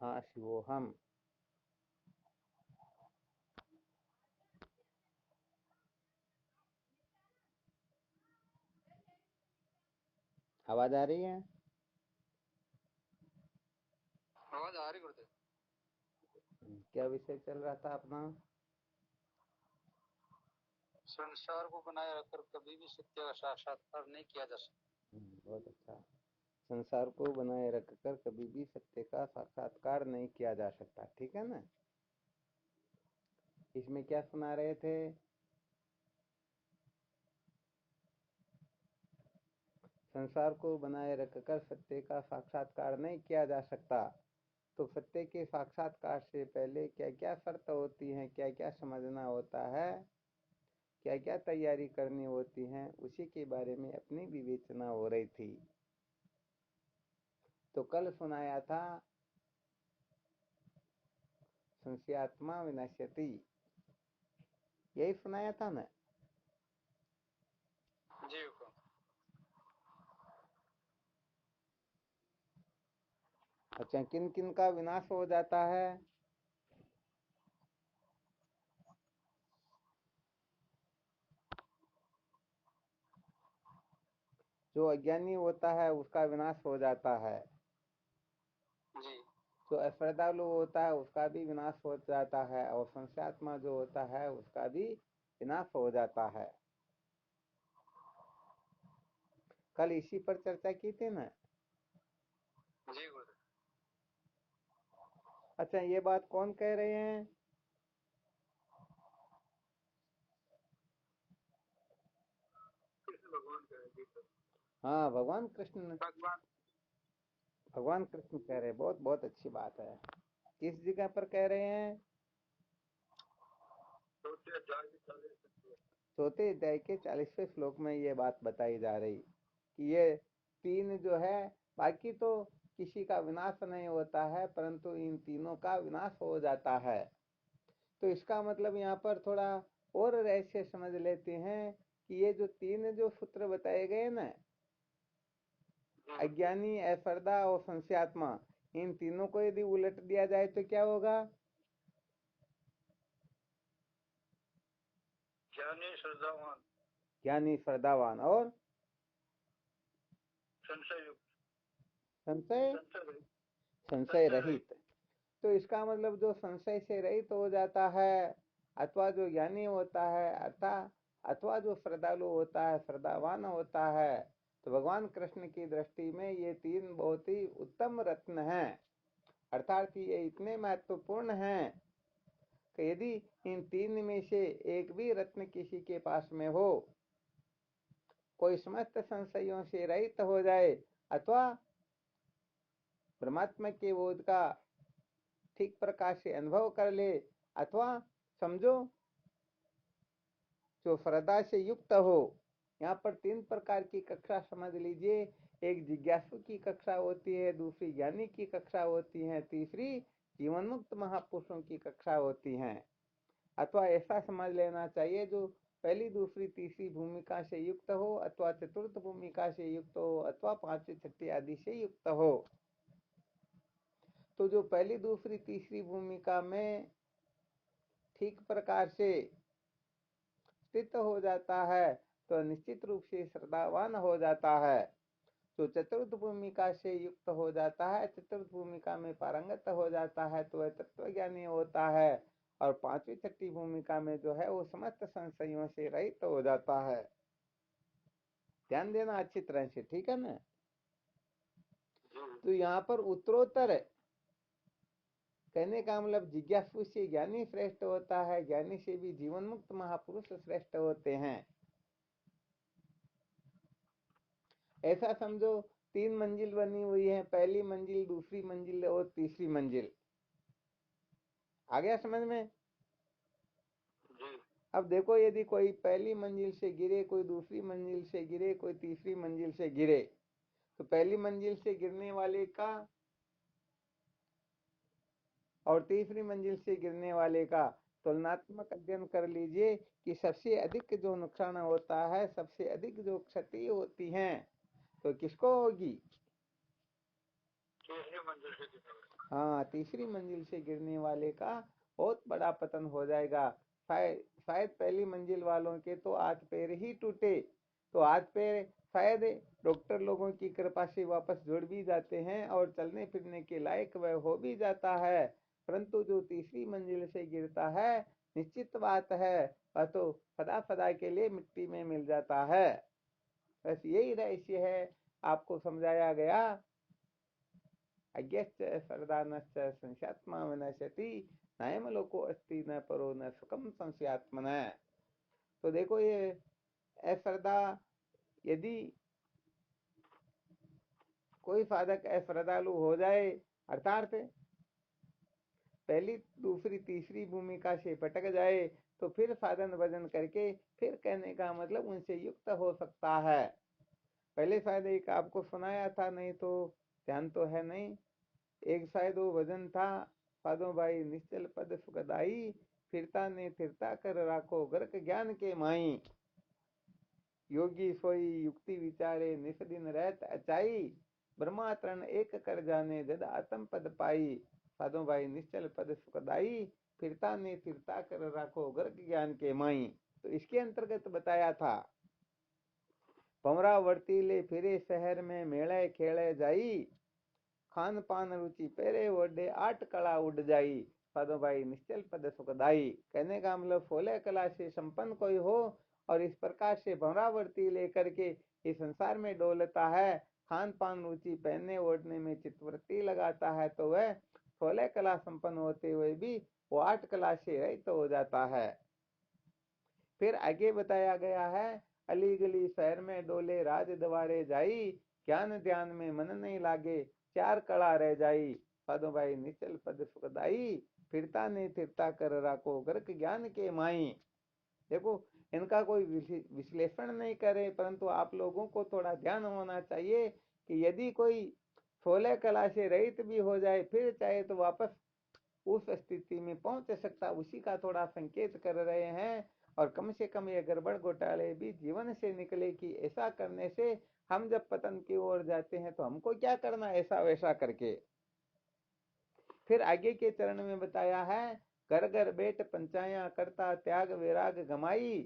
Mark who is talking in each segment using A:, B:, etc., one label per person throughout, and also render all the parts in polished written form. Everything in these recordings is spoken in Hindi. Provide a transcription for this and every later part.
A: हाँ शिवोहम। आवाज आ रही है?
B: आवाज आ रही गुरुदेव।
A: क्या विषय चल रहा था अपना?
B: संसार को बनाए रखकर कभी भी सत्य का साक्षात्कार नहीं किया जा सकता।
A: बहुत अच्छा। संसार को बनाए रखकर कभी भी सत्य का साक्षात्कार नहीं किया जा सकता, ठीक है ना? इसमें क्या सुना रहे थे? संसार को बनाए रखकर सत्य का साक्षात्कार नहीं किया जा सकता, तो सत्य के साक्षात्कार से पहले क्या क्या शर्त होती हैं, क्या क्या समझना होता है, क्या क्या तैयारी करनी होती है, उसी के बारे में अपनी विवेचना हो रही थी। तो कल सुनाया था संशयात्मा विनश्यति, यही सुनाया था ना?
B: जी हुक्म।
A: अच्छा, किन किन का विनाश हो जाता है? जो अज्ञानी होता है उसका विनाश हो जाता है,
B: जी
A: जो अश्रद्धालु होता है उसका भी विनाश हो जाता है, और संशयात्मा जो होता है उसका भी विनाश हो जाता है। कल इसी पर चर्चा की थी ना?
B: जी गुरुदेव।
A: अच्छा, ये बात कौन कह रहे हैं?
B: कृष्ण भगवान कह रहे जी सर।
A: हाँ, भगवान कृष्ण।
B: भगवान
A: भगवान कृष्ण कह रहे हैं, बहुत बहुत अच्छी बात है। किस जगह पर कह रहे हैं?
B: चौथे अध्याय की 40
A: चौथे अध्याय के 40वें श्लोक में ये बात बताई जा रही कि ये तीन जो है, बाकी तो किसी का विनाश नहीं होता है, परंतु इन तीनों का विनाश हो जाता है। तो इसका मतलब यहाँ पर थोड़ा और रहस्य समझ लेते हैं कि ये जो तीन जो सूत्र बताए गए ना, अज्ञानी, असरदा और संशयात्मा, इन तीनों को यदि उलट दिया जाए तो क्या होगा?
B: ज्ञानी श्रद्धावान
A: ज्ञानी, श्रद्धावान और
B: संशय युक्त
A: संशय
B: संशय
A: संशय रहित। तो इसका मतलब जो संशय से रहित हो जाता है, अथवा जो ज्ञानी होता है, अथवा जो श्रद्धालु होता है, श्रद्धावान होता है, तो भगवान कृष्ण की दृष्टि में ये तीन बहुत ही उत्तम रत्न हैं। अर्थात ये इतने महत्वपूर्ण हैं कि यदि इन तीन में से एक भी रत्न किसी के पास में हो, कोई समस्त संशयों से रहित हो जाए, अथवा परमात्मा के बोध का ठीक प्रकार से अनुभव कर ले, अथवा समझो जो श्रद्धा से युक्त हो। यहाँ पर तीन प्रकार की कक्षा समझ लीजिए। एक जिज्ञासु की कक्षा होती है, दूसरी ज्ञानी की कक्षा होती है, तीसरी जीवन मुक्त महापुरुषों की कक्षा होती है। अथवा ऐसा समझ लेना चाहिए जो पहली दूसरी तीसरी भूमिका से युक्त हो, अथवा चतुर्थ भूमिका से युक्त हो, अथवा पांचवी छठी आदि से युक्त हो। तो जो पहली दूसरी तीसरी भूमिका में ठीक प्रकार से स्थित हो जाता है तो निश्चित रूप से श्रद्धावान हो जाता है। जो चतुर्थ भूमिका से युक्त हो जाता है, चतुर्थ भूमिका में पारंगत हो जाता है, तो वह तत्वज्ञानी होता है। और पांचवी छठी भूमिका में जो है वो समस्त संशयों से रहित हो जाता है। ध्यान देना अच्छी तरह से, ठीक है ना? तो यहाँ पर उत्तरोत्तर कहने का मतलब जिज्ञासु से ज्ञानी श्रेष्ठ होता है, ज्ञानी से भी जीवन मुक्त महापुरुष श्रेष्ठ होते हैं। ऐसा समझो, तीन मंजिल बनी हुई है, पहली मंजिल, दूसरी मंजिल और तीसरी मंजिल। आ गया समझ में?
B: जी
A: अब देखो, यदि कोई पहली मंजिल से गिरे, कोई दूसरी मंजिल से गिरे, कोई तीसरी मंजिल से गिरे, तो पहली मंजिल से गिरने वाले का और तीसरी मंजिल से गिरने वाले का तुलनात्मक अध्ययन कर लीजिए कि सबसे अधिक जो नुकसान होता है, सबसे अधिक जो क्षति होती है, तो किसको होगी?
B: तीसरी मंजिल से गिरने वाले।
A: हाँ, तीसरी मंजिल से गिरने वाले का बहुत बड़ा पतन हो जाएगा। शायद पहली मंजिल वालों के तो हाथ पैर ही टूटे, तो हाथ पैर शायद डॉक्टर लोगों की कृपा से वापस जुड़ भी जाते हैं और चलने फिरने के लायक वह हो भी जाता है। परंतु जो तीसरी मंजिल से गिरता है, निश्चित बात है वह तो सदा सदा के लिए मिट्टी में मिल जाता है। बस यही रहस्य है, आपको समझाया गया। अज्ञश्च सर्वदानश्च संस्यात्मा विनश्यति, नायम लोको अस्ति न परो न सुखम संस्यात्मन। तो देखो ये अश्रद्धा, यदि कोई साधक अश्रद्धालु हो जाए, अर्थात पहली दूसरी तीसरी भूमिका से भटक जाए, तो फिर साधन भजन करके फिर कहने का मतलब उनसे युक्त हो सकता है। पहले शायद एक आपको सुनाया था, नहीं तो ध्यान तो है नहीं। एक शायद वो भजन था, साधो भाई निश्चल पद सुखदाई, फिरता ने फिरता कर राखो गर्क ज्ञान के माई। योगी सोई युक्ति विचारे निस दिन रहत अचाई, ब्रह्मात्रण एक कर जाने जद आत्म पद पाई। साधो भाई निश्चल पद सुखदाई, फिरता ने फिरता कर राखो गर्क ज्ञान के माई। तो इसके अंतर्गत बताया था, भंवरा वर्तीले फिरे शहर में मेले खेले जाई, खान पान रुचि पेरे ओडे आठ कला उड़ जाई। साधो भाई निश्चल पद सुखदाई, कहने का मतलब 16 कला से संपन्न कोई हो और इस प्रकार से भंवरावर्ती लेकर के इस संसार में डोलता है, खान पान रुचि पहनने ओढ़ने में चित्तवृत्ति लगाता है, तो वह 16 कला संपन्न होते हुए भी वो 8 कला से रहित हो जाता है। फिर आगे बताया गया है, अली गली शहर में डोले राज द्वारे जाई, ज्ञान ध्यान में मन नहीं लागे, चार कला रह जाई। साधु भाई निश्चल पद सुखदाई, फिरता ने फिरता कर राखो गर्क ज्ञान के माई। देखो, इनका कोई विश्लेषण नहीं करे, परंतु आप लोगों को थोड़ा ध्यान होना चाहिए कि यदि कोई 16 कला से रहित भी हो जाए, फिर चाहे तो वापस उस स्थिति में पहुंच सकता, उसी का थोड़ा संकेत कर रहे हैं। और कम से कम ये गड़बड़ घोटाले भी जीवन से निकले कि ऐसा करने से हम जब पतन की ओर जाते हैं तो हमको क्या करना ऐसा वैसा करके। फिर आगे के चरण में बताया है, घर घर बैठ पंचाया करता त्याग वैराग गमाई,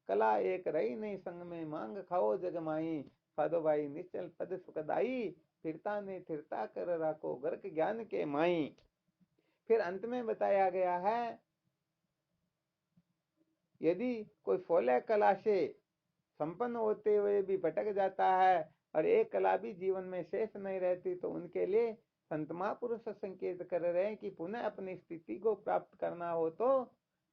A: कला एक रही नहीं संग में मांग खाओ जगमाई। साधो भाई निश्चल पद सुखदाई, फिरता ने फिरता कर राखो गर्क ज्ञान के माई। फिर अंत में बताया गया है, यदि कोई 16 कला से संपन्न होते हुए भी भटक जाता है और एक कला भी जीवन में शेष नहीं रहती, तो उनके लिए संत महापुरुष संकेत कर रहे हैं कि पुनः अपनी स्थिति को प्राप्त करना हो तो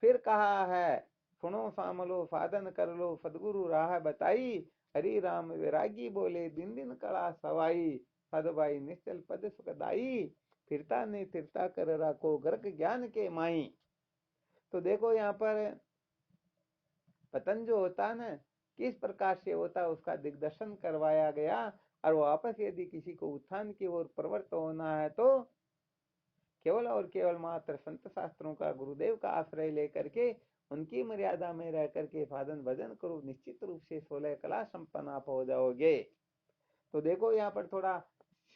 A: फिर कहा है, सुनो सामलो साधन कर लो सदगुरु राह बताई, हरि राम वैरागी बोले दिन दिन कला सवाई। साधु भाई निश्चल पद सुखदाई, फिरता ने फिरता कर राखो गर्क ज्ञान के माई। तो देखो यहाँ पर पतन जो होता है ना, किस प्रकार से होता है उसका दिग्दर्शन करवाया गया। और वापस यदि किसी को उत्थान की ओर प्रवृत्त होना है तो केवल और केवल मात्र संत शास्त्रों का, गुरुदेव का आश्रय लेकर के उनकी मर्यादा में रह करके साधन भजन करो, निश्चित रूप से 16 कला संपन्न आप हो जाओगे। तो देखो यहाँ पर थोड़ा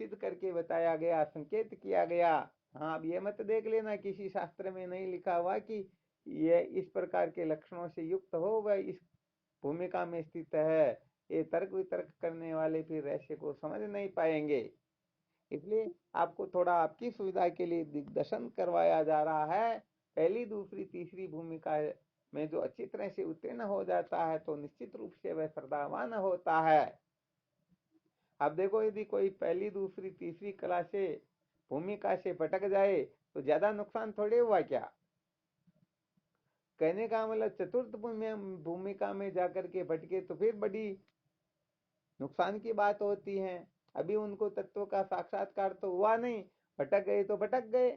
A: सिद्ध करके बताया गया, संकेत किया गया। हाँ, अब ये मत देख लेना किसी शास्त्र में नहीं लिखा हुआ कि ये इस प्रकार के लक्षणों से युक्त हो वह इस भूमिका में स्थित है। ये तर्क वितर्क करने वाले फिर रहस्य को समझ नहीं पाएंगे, इसलिए आपको थोड़ा आपकी सुविधा के लिए दिग्दर्शन करवाया जा रहा है। पहली दूसरी तीसरी भूमिका में जो अच्छी तरह से उत्तीर्ण हो जाता है तो निश्चित रूप से वह श्रद्धावान होता है। अब देखो, यदि कोई पहली दूसरी तीसरी कला से भूमिका से भटक जाए तो ज्यादा नुकसान थोड़े हुआ क्या। कहने का मतलब चतुर्थ भूमिका में जाकर के भटके तो फिर बड़ी नुकसान की बात होती है। अभी उनको तत्व का साक्षात्कार तो हुआ नहीं, भटक गए तो भटक गए,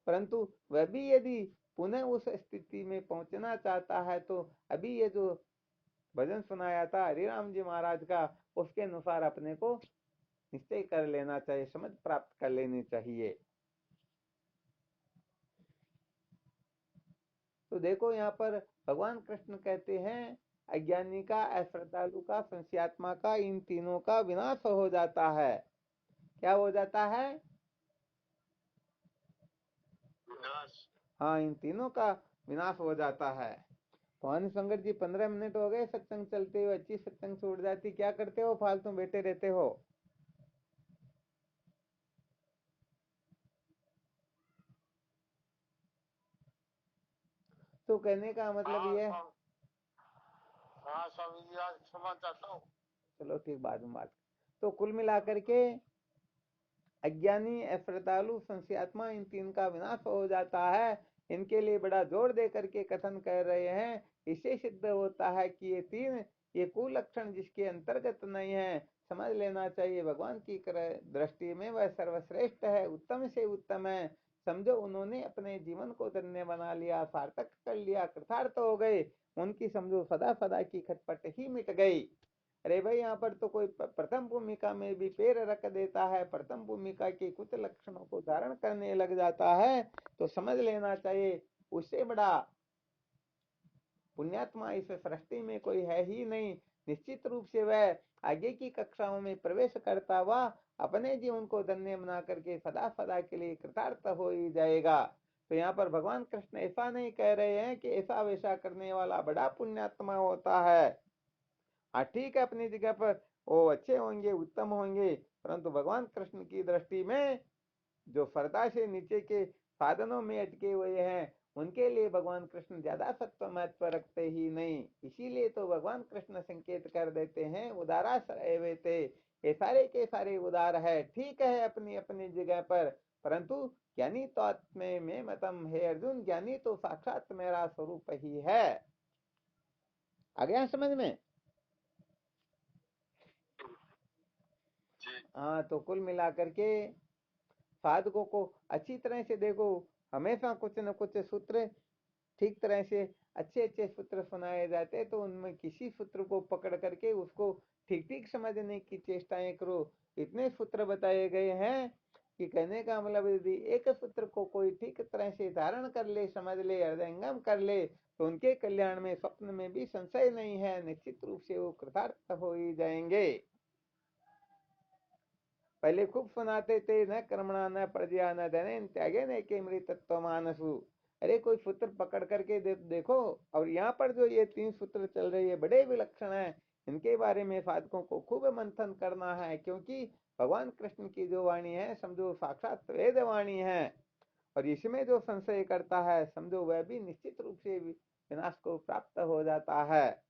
A: परंतु वह भी यदि पुनः उस स्थिति में पहुंचना चाहता है तो अभी ये जो भजन सुनाया था हरिराम जी महाराज का, उसके अनुसार अपने को निश्चय कर लेना चाहिए, समझ प्राप्त कर लेनी चाहिए। तो देखो यहाँ पर भगवान कृष्ण कहते हैं, अज्ञानी का, अश्रद्धालु का, संशयात्मा का, इन तीनों का विनाश हो जाता है। क्या हो जाता है? हाँ, इन तीनों का विनाश हो जाता है। भवानी शंकर जी 15 मिनट हो गए सत्संग चलते हुए, अच्छी सत्संग छूट जाती, क्या करते हो, फालतू बैठे रहते हो। तो कहने का मतलब ये,
B: हाँ स्वामी जी, आज क्षमा चाहता हूँ।
A: चलो ठीक, बाद में बात। तो कुल मिलाकर के अज्ञानी, अश्रद्धालु, संशयात्मा, इन तीन का विनाश हो जाता है। इनके लिए बड़ा जोर दे करके कथन कर रहे हैं। इससे सिद्ध होता है कि ये तीन, ये कुलक्षण जिसके अंतर्गत नहीं है, समझ लेना चाहिए भगवान की दृष्टि में वह सर्वश्रेष्ठ है, उत्तम से उत्तम है। समझो उन्होंने अपने जीवन को धन्य बना लिया, सार्थक कर लिया, कृतार्थ हो गए। उनकी समझो सदा सदा की खटपट ही मिट गई। अरे भाई, यहाँ पर तो कोई प्रथम भूमिका में भी पैर रख देता है, प्रथम भूमिका के कुछ लक्षणों को धारण करने लग जाता है, तो समझ लेना चाहिए उससे बड़ा पुण्यात्मा इस सृष्टि में कोई है ही नहीं। निश्चित रूप से वह आगे की कक्षाओं में प्रवेश करता हुआ अपने जीवन को धन्य बना करके सदा सदा के लिए कृतार्थ हो ही जाएगा। तो यहाँ पर भगवान कृष्ण ऐसा नहीं कह रहे हैं कि ऐसा वैसा करने वाला बड़ा पुण्यात्मा होता है। हाँ ठीक है, अपनी जगह पर वो अच्छे होंगे, उत्तम होंगे, परंतु भगवान कृष्ण की दृष्टि में जो श्रद्धा से नीचे के साधनों में अटके हुए हैं, उनके लिए भगवान कृष्ण ज्यादा सत्व महत्व रखते ही नहीं। इसीलिए तो भगवान कृष्ण संकेत कर देते हैं उदारा थे, ये सारे के सारे उदार है, ठीक है अपनी अपनी जगह पर, परंतु ज्ञानी तो आत्मे में मतम है अर्जुन, ज्ञानी तो साक्षात मेरा स्वरूप ही है। आ गया समझ में। हाँ, तो कुल मिलाकर के साधकों को अच्छी तरह से देखो, हमेशा कुछ न कुछ सूत्र ठीक तरह से अच्छे अच्छे सूत्र सुनाए जाते, तो उनमें किसी सूत्र को पकड़ करके उसको ठीक ठीक समझने की चेष्टाएं करो। इतने सूत्र बताए गए हैं कि कहने का मतलब यदि एक सूत्र को कोई ठीक तरह से धारण कर ले, समझ ले, हृदयंगम कर ले, तो उनके कल्याण में स्वप्न में भी संशय नहीं है, निश्चित रूप से वो कृतार्थ हो ही जाएंगे। पहले खूब सुनाते थे, न कर्मणा न प्रजया न धन त्यागे न के मृत तत्व मानसु। अरे कोई सूत्र पकड़ करके देखो। और यहाँ पर जो ये 3 सूत्र चल रहे हैं बड़े विलक्षण है, इनके बारे में साधकों को खूब मंथन करना है, क्योंकि भगवान कृष्ण की जो वाणी है समझो साक्षात वेद वाणी है। और इसमें जो संशय करता है समझो वह भी निश्चित रूप से विनाश को प्राप्त हो जाता है।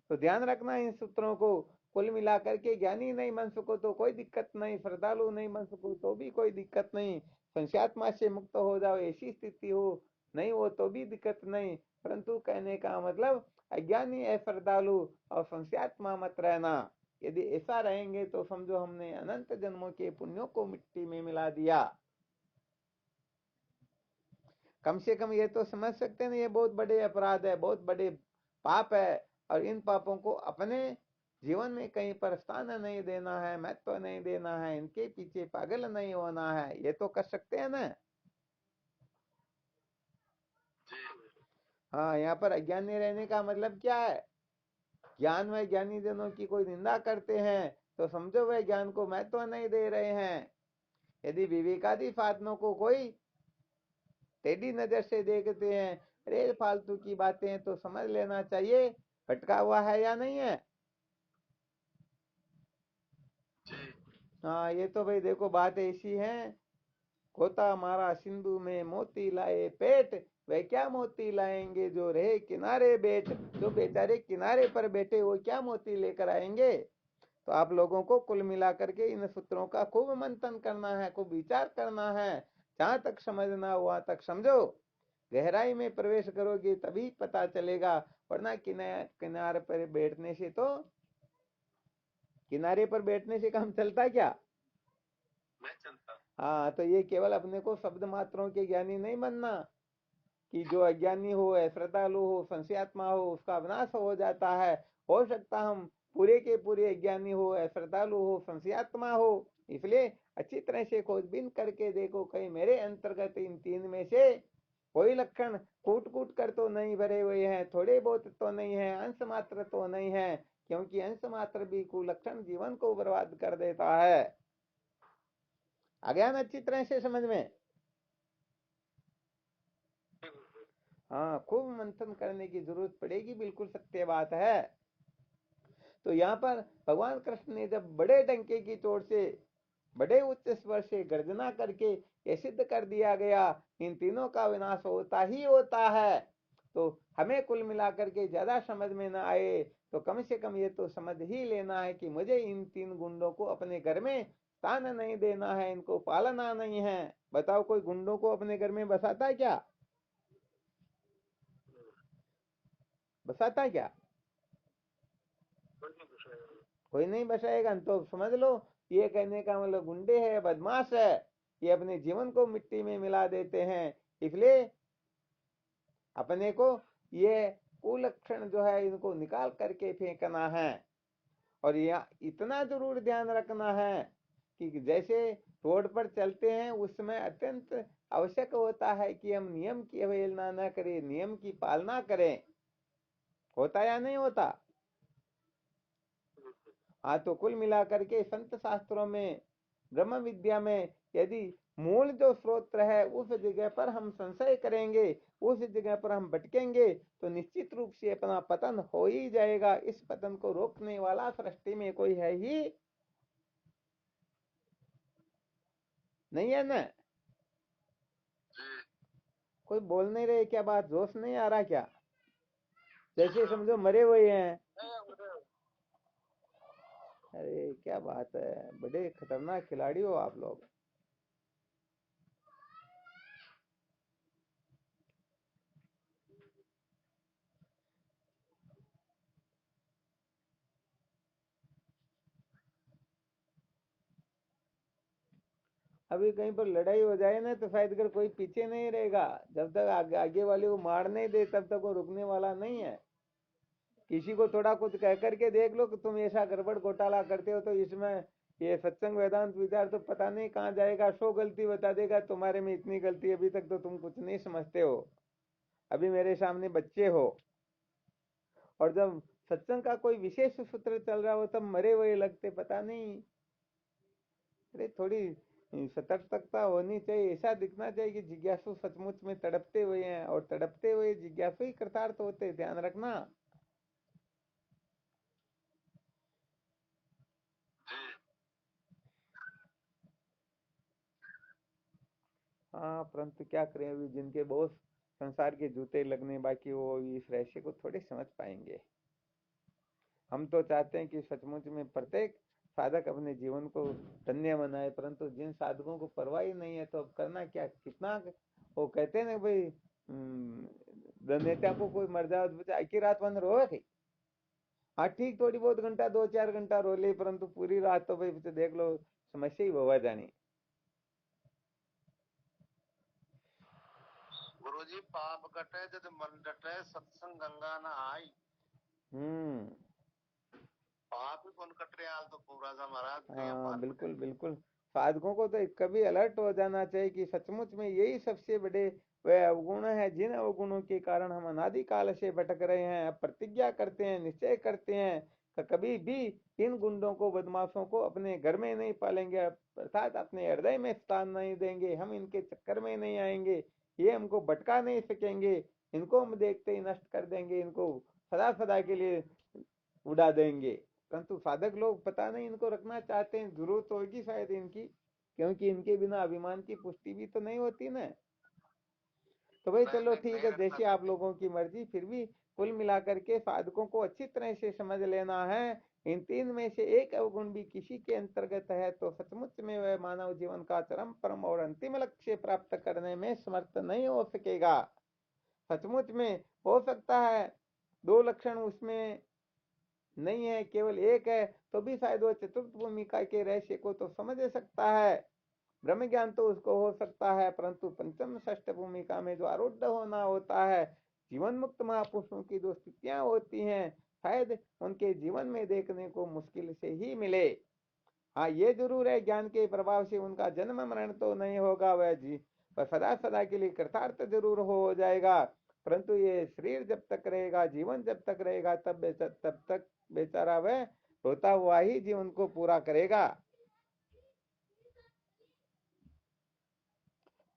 A: तो ध्यान रखना इन सूत्रों को। कुल मिलाकर के ज्ञानी नहीं बन सको तो कोई दिक्कत नहीं, श्रद्धालु नहीं बन सको तो भी कोई दिक्कत नहीं, संशयात्मा से मुक्त हो जाओ ऐसी स्थिति हो, नहीं हो तो भी दिक्कत नहीं, परंतु कहने का मतलब अज्ञानी है, श्रद्धालु और संशयात्मा मत रहना। यदि ऐसा रहेंगे तो समझो हमने अनंत जन्मों के पुण्यों को मिट्टी में मिला दिया। कम से कम ये तो समझ सकते हैं, ये बहुत बड़े अपराध है, बहुत बड़े पाप है, और इन पापों को अपने जीवन में कहीं पर स्थान नहीं देना है, महत्व नहीं देना है, इनके पीछे पागल नहीं होना है, ये तो कर सकते हैं ना। हाँ, यहाँ पर अज्ञानी रहने का मतलब क्या है, ज्ञान में ज्ञानी जनों की कोई निंदा करते हैं तो समझो वह ज्ञान को महत्व नहीं दे रहे हैं। यदि विवेकादि साधनों को कोई टेढ़ी नजर से देखते हैं, अरे फालतू की बातें हैं, तो समझ लेना चाहिए भटका हुआ है या नहीं है। हाँ, ये तो भाई देखो बात ऐसी है, खोता मारा सिंधु में मोती लाए पेट, वे क्या मोती लाएंगे जो रहे किनारे बैठ। जो बेचारे किनारे पर बैठे वो क्या मोती लेकर आएंगे। तो आप लोगों को कुल मिलाकर के इन सूत्रों का खूब मंथन करना है, खूब विचार करना है, जहां तक समझना वहां तक समझो, गहराई में प्रवेश करोगे तभी पता चलेगा, वरना किनारे पर बैठने से तो, किनारे पर बैठने से काम चलता क्या।
B: नहीं चलता।
A: हाँ, तो ये केवल अपने को शब्द मात्रों के ज्ञानी नहीं बनना, कि जो अज्ञानी हो, श्रद्धालु हो, संशयात्मा हो, उसका विनाश हो जाता है। हो सकता हम पूरे के पूरे अज्ञानी हो, श्रद्धालु हो, संशयात्मा हो, इसलिए अच्छी तरह से खोजबीन करके देखो कहीं मेरे अंतर्गत इन 3 में से कोई लक्षण कूट कूट कर तो नहीं भरे हुए हैं, थोड़े बहुत तो नहीं है, अंश मात्र तो नहीं है, क्योंकि अंश मात्र भी कुलक्षण जीवन को बर्बाद कर देता है। आ गया ना अच्छी तरह से समझ में। हाँ, खूब मंथन करने की जरूरत पड़ेगी, बिल्कुल सत्य बात है। तो यहाँ पर भगवान कृष्ण ने जब बड़े डंके की चोट से, बड़े उच्च स्वर से गर्जना करके ये सिद्ध कर दिया गया इन तीनों का विनाश होता ही होता है, तो हमें कुल मिलाकर के ज्यादा समझ में ना आए तो कम से कम ये तो समझ ही लेना है कि मुझे इन तीन गुंडों को अपने घर में स्थान नहीं देना है, इनको पालना नहीं है। बताओ, कोई गुंडों को अपने घर में बसाता है क्या? बसाता है क्या? कोई नहीं बसाएगा। तो समझ लो, ये कहने का मतलब गुंडे है, बदमाश है, ये अपने जीवन को मिट्टी में मिला देते हैं। इसलिए अपने को ये कुलक्षण जो है इनको निकाल करके फेंकना है। और यह इतना जरूर ध्यान रखना है कि जैसे रोड पर चलते हैं उसमें अत्यंत आवश्यक होता है कि हम नियम की अवहेलना न करें, नियम की पालना करें। होता या नहीं होता? हाँ, तो कुल मिलाकर के संत शास्त्रों में, ब्रह्म विद्या में यदि मूल जो स्रोत है उस जगह पर हम संशय करेंगे, उस जगह पर हम भटकेंगे, तो निश्चित रूप से अपना पतन हो ही जाएगा। इस पतन को रोकने वाला सृष्टि में कोई है ही नहीं, है ना? कोई बोल नहीं रहे क्या? बात जोश नहीं आ रहा क्या? जैसे समझो मरे हुए हैं। अरे क्या बात है, बड़े खतरनाक खिलाड़ी हो आप लोग। अभी कहीं पर लड़ाई हो जाए ना तो शायद अगर कोई पीछे नहीं रहेगा, जब तक आगे वाले को मार नहीं दे तब तक वो रुकने वाला नहीं है। किसी को थोड़ा कुछ कह करके देख लो कि तुम ऐसा गड़बड़ घोटाला करते हो, तो इसमें ये सत्संग वेदांत विचार तो पता नहीं कहाँ जाएगा, 100 गलती बता देगा तुम्हारे में इतनी गलती, अभी तक तो तुम कुछ नहीं समझते हो, अभी मेरे सामने बच्चे हो। और जब सत्संग का कोई विशेष सूत्र चल रहा हो तब मरे हुए लगते, पता नहीं। अरे थोड़ी सतर्कता होनी चाहिए, ऐसा दिखना चाहिए कि जिज्ञासु सचमुच में तड़पते हुए हैं, और तड़पते हुए जिज्ञासु ही कृतार्थ होते, ध्यान रखना। हाँ, परंतु क्या करें, अभी जिनके बहुत संसार के जूते लगने बाकी, वो इस रहस्य को थोड़े समझ पाएंगे। हम तो चाहते हैं कि सचमुच में प्रत्येक साधक अपने जीवन को धन्य बनाए, परंतु जिन साधकों को परवाह ही नहीं है तो अब करना क्या, कितना। वो कहते हैं ना भाई, नेता को कोई मर जाओ तो बच्चा आखिर रात बंद रोए थे। हाँ ठीक, थोड़ी बहुत घंटा 2-4 घंटा रो ले, परंतु पूरी रात तो भाई देख लो, समस्या ही होगा जानी।
C: गुरुजी पाप कटे जद मन डटे, सत्संग गंगा न आई। पाप ही कौन कट रहा तो पूरा सा महाराज।
A: हाँ बिल्कुल बिल्कुल, साधकों को तो कभी अलर्ट हो जाना चाहिए कि सचमुच में यही सबसे बड़े वह अवगुण है, जिन अवगुणों के कारण हम अनादिकाल से भटक रहे हैं। अब प्रतिज्ञा करते हैं, निश्चय करते हैं कि कभी भी इन गुंडों को, बदमाशों को अपने घर में नहीं पालेंगे, अर्थात अपने हृदय में स्थान नहीं देंगे, हम इनके चक्कर में नहीं आएंगे, ये हमको भटका नहीं सकेंगे, इनको हम देखते ही नष्ट कर देंगे, इनको सदा सदा के लिए उड़ा देंगे। परंतु साधक लोग पता नहीं इनको रखना चाहते हैं, जरूरत होगी शायद इनकी, क्योंकि इनके बिना अभिमान की पुष्टि भी तो नहीं होती ना। तो भाई चलो ठीक है, जैसे आप लोगों की मर्जी, फिर भी कुल मिलाकर के साधकों को अच्छी तरह से समझ लेना है। इन तीन में से एक अवगुण भी किसी के अंतर्गत है तो सचमुच में वह मानव जीवन का चरम परम और अंतिम लक्ष्य प्राप्त करने में समर्थ नहीं हो सकेगा। सचमुच में हो सकता है 2 लक्षण उसमें नहीं है, केवल एक है, तो भी शायद वो चतुर्थ भूमिका के रहस्य को तो समझ सकता है, ब्रह्म ज्ञान तो उसको हो सकता है, परंतु पंचम षष्ठ भूमिका में जो आरूढ़ होना होता है, जीवन मुक्त महापुरुषों की जो स्थितियां होती हैं, शायद उनके जीवन में देखने को मुश्किल से ही मिले। हाँ ये जरूर है, ज्ञान के प्रभाव से उनका जन्म मरण तो नहीं होगा, वह जी पर सदा सदा के लिए कृतार्थ जरूर हो जाएगा। परंतु ये शरीर जब तक रहेगा, जीवन जब तक रहेगा, तब तक बेचारा वह रोता हुआ ही जीवन को पूरा करेगा।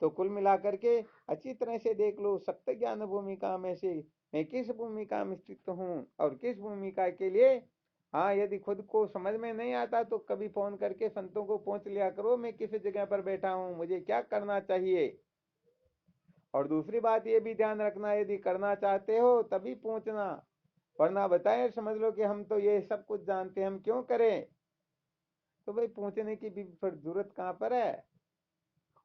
A: तो कुल मिलाकर के अच्छी तरह से देख लो, सप्त ज्ञान भूमिका में से मैं किस भूमिका में स्थित हूँ और किस भूमिका के लिए। हाँ, यदि खुद को समझ में नहीं आता तो कभी फोन करके संतों को पूछ लिया करो, मैं किस जगह पर बैठा हूँ, मुझे क्या करना चाहिए। और दूसरी बात ये भी ध्यान रखना, यदि करना चाहते हो तभी पूछना, वरना बताए समझ लो कि हम तो ये सब कुछ जानते हैं, हम क्यों करें। तो भाई पूछने की भी फिर जरूरत कहाँ पर है।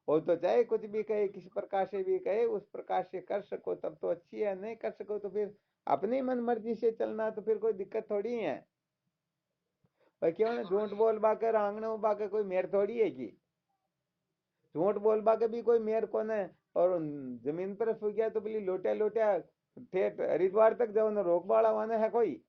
A: वो तो चाहे कुछ भी कहे, किस प्रकार से भी कहे, उस प्रकार से कर सको तब तो अच्छी है, नहीं कर सको तो फिर अपनी मन मर्जी से चलना, तो फिर कोई दिक्कत थोड़ी है भाई। क्यों ना झूठ बोल बाकर आंगन उबा के कोई मेर थोड़ी है कि झूठ बोल बा के भी कोई मेर कौन है। और जमीन पर सो गया तो बोली लोटिया लोटिया ठेठ हरिद्वार तक जाओ ना, रोक वाला वाना है कोई।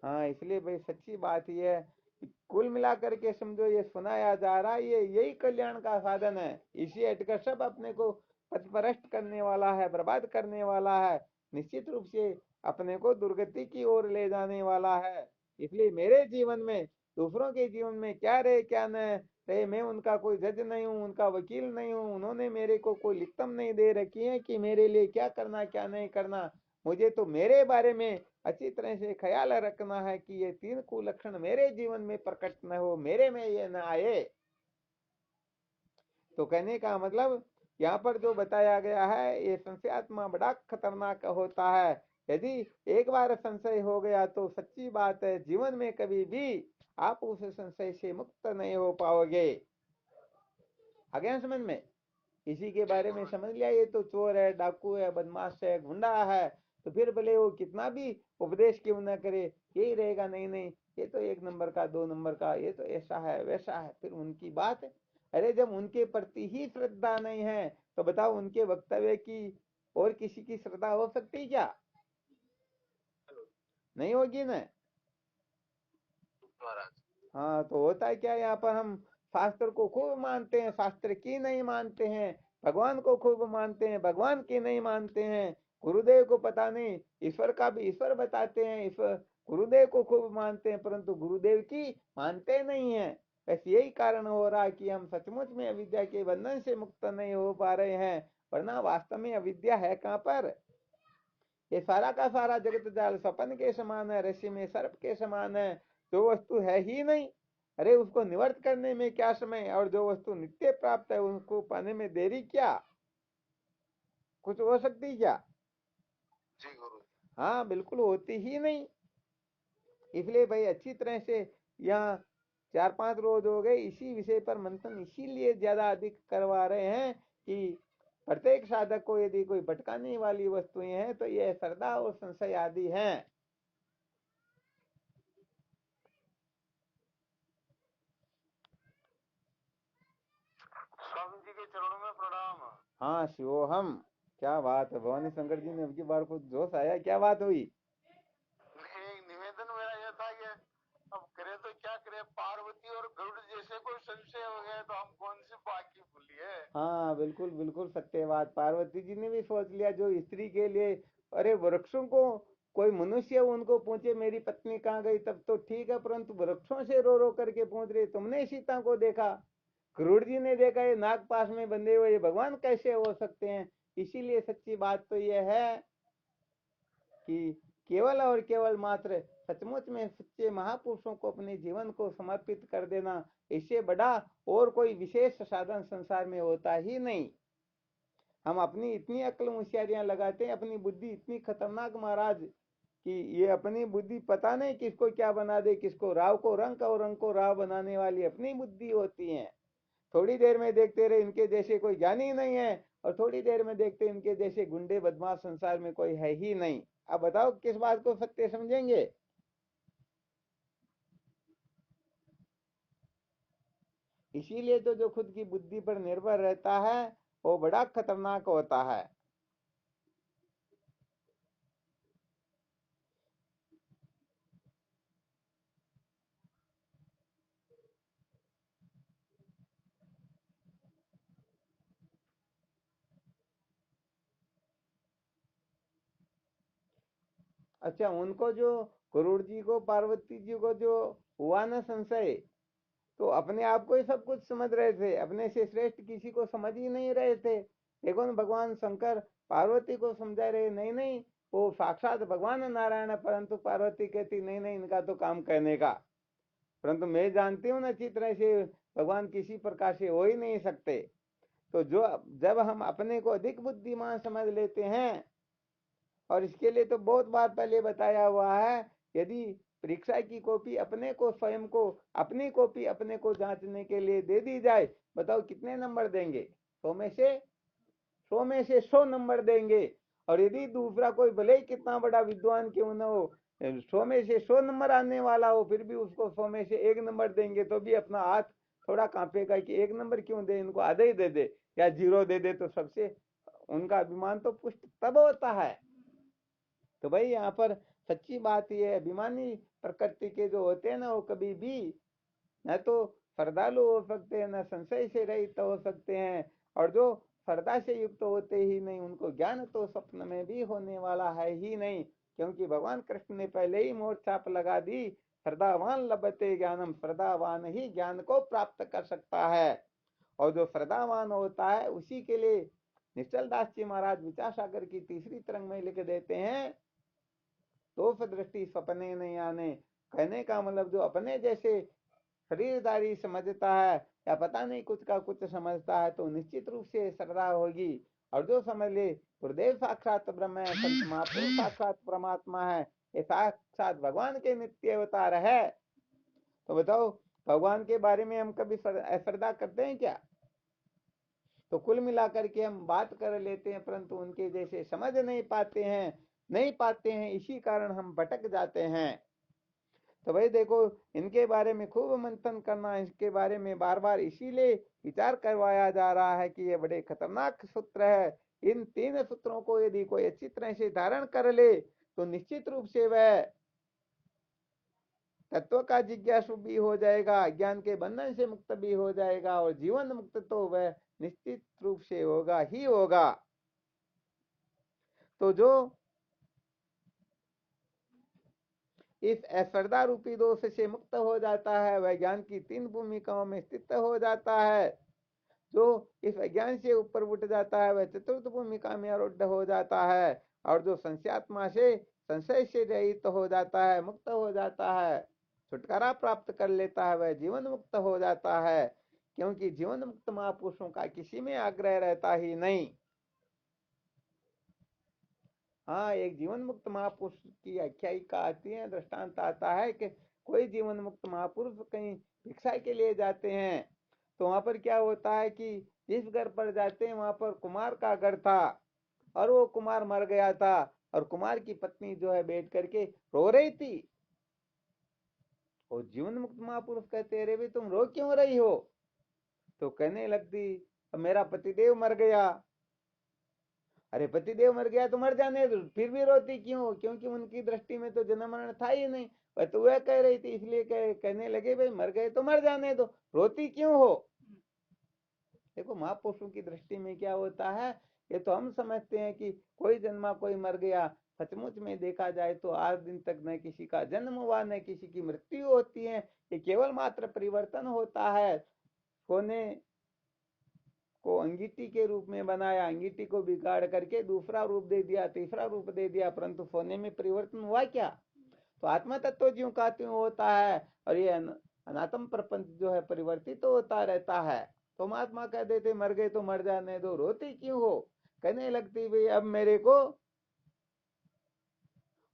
A: हाँ, इसलिए भाई सच्ची बात ये है कि कुल मिलाकर के समझो, ये सुनाया जा रहा है, ये यही कल्याण का साधन है। इसी हटकर सब अपने को पथभ्रष्ट करने वाला है, बर्बाद करने वाला है, निश्चित रूप से अपने को दुर्गति की ओर ले जाने वाला है। इसलिए मेरे जीवन में, दूसरों के जीवन में क्या रहे क्या न रहे, मैं उनका कोई जज नहीं हूँ, उनका वकील नहीं हूँ। उन्होंने मेरे को कोई लिखतम नहीं दे रखी है कि मेरे लिए क्या करना क्या नहीं करना। मुझे तो मेरे बारे में अच्छी तरह से ख्याल रखना है कि ये तीन कुलक्षण मेरे जीवन में प्रकट न हो, मेरे में ये न आए। तो कहने का मतलब यहाँ पर जो बताया गया है, ये संशयात्मा बड़ा खतरनाक होता है। यदि एक बार संशय हो गया तो सच्ची बात है, जीवन में कभी भी आप उस संशय से मुक्त नहीं हो पाओगे। आ गया समझ में। इसी के बारे में समझ लिया, ये तो चोर है, डाकू है, बदमाश है, गुंडा है, तो फिर भले वो कितना भी उपदेश क्यों ना करे, यही रहेगा, नहीं नहीं ये तो एक नंबर का, दो नंबर का, ये तो ऐसा है वैसा है, फिर उनकी बात है। अरे जब उनके प्रति ही श्रद्धा नहीं है तो बताओ उनके वक्तव्य की और किसी की श्रद्धा हो सकती क्या? नहीं होगी ना। हाँ, तो होता है क्या, यहाँ पर हम शास्त्र को खूब मानते हैं, शास्त्र की नहीं मानते हैं। भगवान को खूब मानते हैं, भगवान की नहीं मानते हैं। गुरुदेव को पता नहीं, ईश्वर का भी ईश्वर बताते हैं, ईश्वर गुरुदेव को खूब मानते हैं, परंतु गुरुदेव की मानते नहीं है। बस यही कारण हो रहा है कि हम सचमुच में अविद्या के बंधन से मुक्त नहीं हो पा रहे हैं। वरना वास्तव में अविद्या है कहाँ पर। ये सारा का सारा जगत जाल स्वप्न के समान है, रस्सी में सर्प के समान है, जो वस्तु है ही नहीं। अरे उसको निवर्त करने में क्या समय, और जो वस्तु नित्य प्राप्त है उसको पाने में देरी क्या, कुछ हो सकती क्या?
C: जी गुरु।
A: हाँ, बिल्कुल होती ही नहीं। इसलिए भाई अच्छी तरह से यहाँ 4-5 रोज हो गए इसी विषय पर मंथन इसीलिए ज्यादा अधिक करवा रहे हैं कि प्रत्येक साधक को यदि कोई भटकाने वाली वस्तुएं हैं तो यह श्रद्धा और संशय आदि हैं।
C: स्वामी जी के चरणों में प्रणाम।
A: हाँ शिवोहम। क्या बात है, भवानी शंकर जी ने अब की बार कुछ जोश आया, क्या बात हुई?
C: निवेदन मेरा यह था कि अब करे तो क्या करे, पार्वती और गरुड़ जैसे कोई संशय हो गया तो हम कौन सी बाकी भूलिए।
A: हाँ बिल्कुल बिल्कुल सत्य बात, पार्वती जी ने भी सोच लिया जो स्त्री के लिए। अरे वृक्षों को कोई मनुष्य उनको पूछे मेरी पत्नी कहाँ गई तब तो ठीक है, परंतु वृक्षों से रो रो करके पूछ रहे, तुमने सीता को देखा, गरुड़ जी ने देखा, ये नाग पास में बंधे हुए ये भगवान कैसे हो सकते हैं। इसीलिए सच्ची बात तो यह है कि केवल और केवल मात्र सचमुच में सच्चे महापुरुषों को अपने जीवन को समर्पित कर देना, इससे बड़ा और कोई विशेष साधन संसार में होता ही नहीं। हम अपनी इतनी अक्ल होशियारियां लगाते हैं, अपनी बुद्धि इतनी खतरनाक महाराज कि ये अपनी बुद्धि पता नहीं किसको क्या बना दे, किसको राव को रंग और रंग को राव बनाने वाली अपनी बुद्धि होती है। थोड़ी देर में देखते रहे इनके जैसे कोई ज्ञानी नहीं है, और थोड़ी देर में देखते इनके जैसे गुंडे बदमाश संसार में कोई है ही नहीं। अब बताओ किस बात को सत्य समझेंगे। इसीलिए तो जो खुद की बुद्धि पर निर्भर रहता है वो बड़ा खतरनाक होता है। अच्छा, उनको जो गरुड़ जी को पार्वती जी को जो हुआ ना संशय, तो अपने आप को ही सब कुछ समझ रहे थे, अपने से श्रेष्ठ किसी को समझ ही नहीं रहे थे। देखो न, भगवान शंकर पार्वती को समझा रहे, नहीं नहीं वो साक्षात भगवान नारायण है, परंतु पार्वती कहती नहीं नहीं इनका तो काम कहने का, परंतु मैं जानती हूँ ना अच्छी तरह से भगवान किसी प्रकार से हो ही नहीं सकते। तो जो जब हम अपने को अधिक बुद्धिमान समझ लेते हैं, और इसके लिए तो बहुत बार पहले बताया हुआ है, यदि परीक्षा की कॉपी अपने को स्वयं को अपनी कॉपी अपने को जांचने के लिए दे दी जाए, बताओ कितने नंबर देंगे? 100 में से 100 नंबर देंगे। और यदि दूसरा कोई भले ही कितना बड़ा विद्वान क्यों न हो, 100 में से 100 नंबर आने वाला हो, फिर भी उसको 100 में से 1 नंबर देंगे तो भी अपना हाथ थोड़ा कांपेगा कि 1 नंबर क्यों दे, इनको आधा ही दे दे या 0 दे दे, तो सबसे उनका अभिमान तो पुष्ट तब होता है। तो भाई यहाँ पर सच्ची बात ये है, अभिमानी प्रकृति के जो होते हैं ना, वो कभी भी न तो श्रद्धालु हो सकते हैं, न संशय से रहित हो सकते हैं, और जो श्रद्धा से युक्त होते ही नहीं, उनको ज्ञान तो स्वप्न में भी होने वाला है ही नहीं, क्योंकि भगवान कृष्ण ने पहले ही मोर छाप लगा दी, श्रद्धावान लभते ज्ञानम, श्रद्धावान ही ज्ञान को प्राप्त कर सकता है। और जो श्रद्धावान होता है उसी के लिए निश्चल दास जी महाराज विचार सागर की तीसरी तरंग में लिख देते हैं, तो दृष्टि सपने नहीं आने। कहने का मतलब जो अपने जैसे शरीरदारी समझता है या पता नहीं कुछ का कुछ समझता है, तो निश्चित रूप से श्रद्धा होगी। और जो समझ ले गुरुदेव साक्षात ब्रह्म है, संत महापुरुष साक्षात परमात्मा है, ये साक्षात भगवान के नित्य अवतार है, तो बताओ भगवान के बारे में हम कभी श्रद्धा करते हैं क्या? तो कुल मिलाकर के हम बात कर लेते हैं, परंतु उनके जैसे समझ नहीं पाते हैं, इसी कारण हम भटक जाते हैं। तो भाई देखो, इनके बारे में खूब मंथन करना, इसके बारे में बार बार इसीलिए विचार करवाया जा रहा है कि ये बड़े खतरनाक सूत्र है। इन 3 सूत्रों को यदि कोई अच्छी तरह से धारण कर ले तो निश्चित रूप से वह तत्व का जिज्ञासु भी हो जाएगा, ज्ञान के बंधन से मुक्त भी हो जाएगा, और जीवन मुक्त तो वह निश्चित रूप से होगा ही होगा। तो जो इस अश्रद्धा रूपी दोष से मुक्त हो जाता है, वह ज्ञान की 3 भूमिकाओं में स्थित हो जाता है। जो इस अज्ञान से ऊपर उठ जाता है, वह चतुर्थ भूमिका में आरूढ़ हो जाता है। और जो संशयात्मा से संशय से रहित हो जाता है, मुक्त हो जाता है, छुटकारा प्राप्त कर लेता है, वह जीवन मुक्त हो जाता है। क्योंकि जीवन मुक्त महापुरुषों का किसी में आग्रह रहता ही नहीं। हाँ, एक जीवन मुक्त महापुरुष की आख्यायिका आती है, दृष्टांत आता है कि कोई जीवन मुक्त महापुरुष कहीं भिक्षा के लिए जाते हैं, तो वहां पर क्या होता है कि जिस घर पर जाते हैं वहां पर कुमार का घर था, और वो कुमार मर गया था, और कुमार की पत्नी जो है बैठ करके रो रही थी। और जीवन मुक्त महापुरुष कहते, अरे भाई तुम रो क्यों रही हो? तो कहने लगती, मेरा पतिदेव मर गया। अरे पतिदेव मर गया तो मर जाने दो, फिर भी रोती क्यों? क्योंकि उनकी दृष्टि में तो जन्म मरण था ही नहीं। वह तो वह कह रही थी, इसलिए कहने लगे भाई मर गए तो मर जाने दो, रोती क्यों हो? देखो महापुरुषों की दृष्टि में क्या होता है, ये तो हम समझते हैं कि कोई जन्मा कोई मर गया, सचमुच में देखा जाए तो आज दिन तक न किसी का जन्म हुआ न किसी की मृत्यु होती है, ये केवल मात्र परिवर्तन होता है। सोने को अंगीठी के रूप में बनाया, अंगीठी को बिगाड़ करके दूसरा रूप दे दिया, तीसरा रूप दे दिया, परंतु सोने में परिवर्तन हुआ क्या? तो आत्मा तत्व ज्यों का त्यों होता है, और ये अनात्म प्रपंच जो है परिवर्तित तो होता रहता है। तो महात्मा कह देते मर गए तो मर जाने दो, रोती क्यों हो? कहने लगती भाई अब मेरे को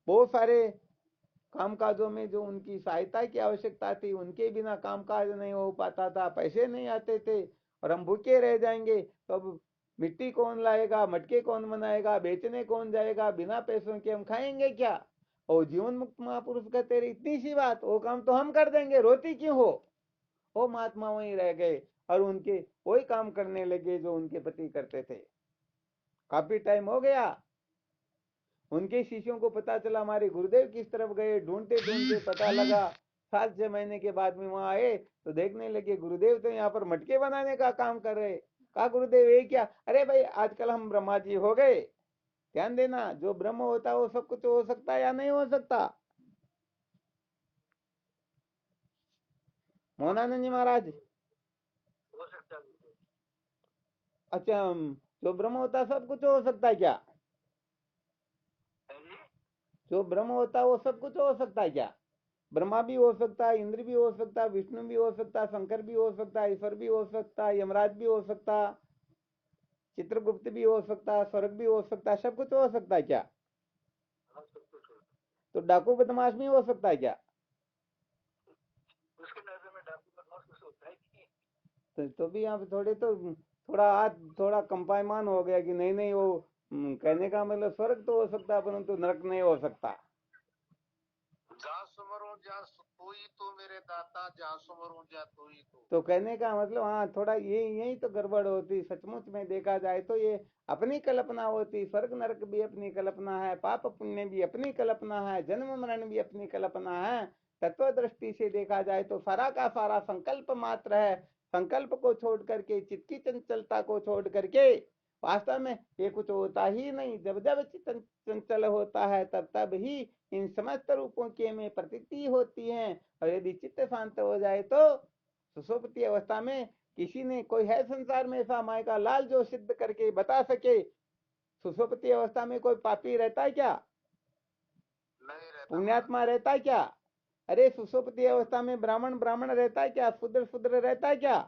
A: बहुत सारे कामकाजों में जो उनकी सहायता की आवश्यकता थी, उनके बिना कामकाज नहीं हो पाता था, पैसे नहीं आते थे, और हम भूखे रह जाएंगे, तो अब मिट्टी कौन लाएगा, मटके कौन बनाएगा, बेचने कौन जाएगा, बिना पैसों के हम खाएंगे क्या? और जीवन मुक्त महापुरुष कहते रहे इतनी सी बात, वो काम तो हम कर देंगे, रोती क्यों हो? वो महात्मा वहीं रह गए और उनके वही काम करने लगे जो उनके पति करते थे। काफी टाइम हो गया, उनके शिष्यों को पता चला हमारे गुरुदेव किस तरफ गए, ढूंढते ढूंढते पता लगा, 7-6 महीने के बाद में वहां आए तो देखने लगे गुरुदेव तो यहाँ पर मटके बनाने का काम कर रहे। कहा गुरुदेव ये क्या? अरे भाई आजकल हम ब्रह्मा जी हो गए। ध्यान देना, जो ब्रह्म होता है वो सब कुछ हो सकता है या नहीं हो सकता? मोहनानंद जी महाराज।
B: हो सकता है।
A: अच्छा, जो ब्रह्म होता है सब कुछ हो सकता है क्या?
B: है जी?
A: जो ब्रह्म होता है वो सब कुछ हो सकता है क्या? ब्रह्मा भी हो सकता है, इंद्र भी हो सकता है, विष्णु भी हो सकता है, शंकर भी हो सकता है, ईश्वर भी हो सकता है, यमराज भी हो सकता है, चित्रगुप्त भी हो सकता है, स्वर्ग भी हो सकता है, सब कुछ हो सकता है क्या?
B: हाँ, सब कुछ हो।
A: तो डाकू बदमाश भी हो सकता है क्या?
B: उसके नजर में डाकू बदमाश कुछ होता है कि नहीं?
A: तो भी आप थोड़ा हाथ थोड़ा कंपायमान हो गया कि नहीं नहीं वो कहने का मतलब स्वर्ग तो हो सकता है परंतु नरक नहीं हो सकता।
C: जहाँ सुमरो जहाँ तू ही तो मेरे दाता, जहाँ सुमरो जहाँ तू ही
A: तो कहने का मतलब हाँ थोड़ा ये यही तो गड़बड़ होती, सचमुच में देखा जाए तो ये अपनी कल्पना होती, स्वर्ग नरक भी अपनी कल्पना है, पाप पुण्य भी अपनी कल्पना है, जन्म मरण भी अपनी कल्पना है। तत्व दृष्टि से देखा जाए तो सारा का सारा संकल्प मात्र है। संकल्प को छोड़ करके, चित्त की चंचलता को छोड़ करके वास्तव में ये कुछ होता ही नहीं। जब जब चित्त चंचल होता है तब तब ही इन समस्त रूपों की हमें प्रतीति होती है। और यदि चित्त शांत हो जाए तो सुषुप्ति अवस्था में किसी ने कोई है संसार में ऐसा माया का लाल जो सिद्ध करके बता सके? सुषुप्ति अवस्था में कोई पापी रहता है क्या?
C: नहीं रहता।
A: पुण्यात्मा रहता है क्या? अरे सुषुप्ति अवस्था में ब्राह्मण ब्राह्मण रहता है क्या? शूद्र शूद्र रहता है क्या?